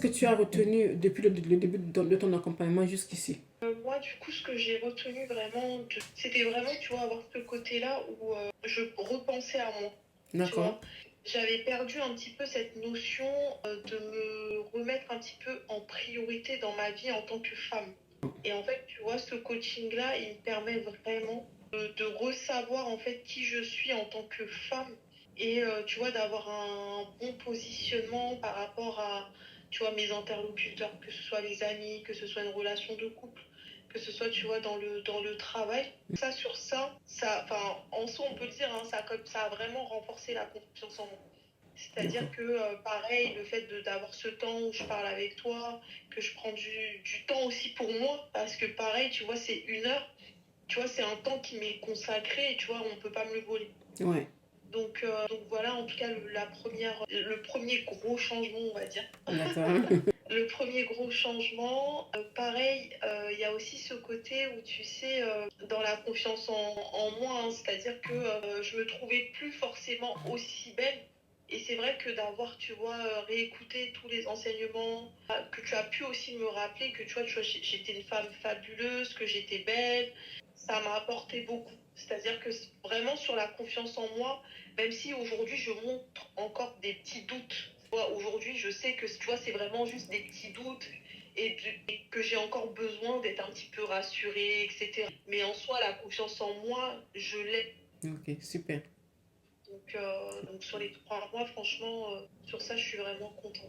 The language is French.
Que tu as retenu depuis le début de ton accompagnement jusqu'ici? Moi, du coup, ce que j'ai retenu vraiment, c'était vraiment, tu vois, avoir ce côté-là où je repensais à moi, tu D'accord. vois. J'avais perdu un petit peu cette notion de me remettre un petit peu en priorité dans ma vie en tant que femme. Et en fait, tu vois, ce coaching-là, il me permet vraiment de ressavoir en fait qui je suis en tant que femme et tu vois, d'avoir un bon positionnement par rapport à, tu vois, mes interlocuteurs, que ce soit les amis, que ce soit une relation de couple, que ce soit, tu vois, dans le travail. Ça, sur ça, enfin, en soi, on peut le dire, hein, ça a vraiment renforcé la confiance en moi. C'est-à-dire D'accord. que, pareil, le fait d'avoir ce temps où je parle avec toi, que je prends du temps aussi pour moi, parce que pareil, tu vois, c'est 1 heure, tu vois, c'est un temps qui m'est consacré, et tu vois, on ne peut pas me le voler. Ouais. Donc voilà, en tout cas, le premier gros changement, on va dire. D'accord. Le premier gros changement, pareil, il y a aussi ce côté où tu sais, dans la confiance en moi, hein, c'est-à-dire que je me trouvais plus forcément aussi belle. Et c'est vrai que d'avoir, tu vois, réécouté tous les enseignements, que tu as pu aussi me rappeler que tu vois, j'étais une femme fabuleuse, que j'étais belle, ça m'a apporté beaucoup. C'est-à-dire que vraiment sur la confiance en moi, même si aujourd'hui je montre encore des petits doutes. Aujourd'hui, je sais que tu vois, c'est vraiment juste des petits doutes et que j'ai encore besoin d'être un petit peu rassurée, etc. Mais en soi, la confiance en moi, je l'ai. Ok, super. Donc sur les 3 mois, franchement, sur ça, je suis vraiment contente.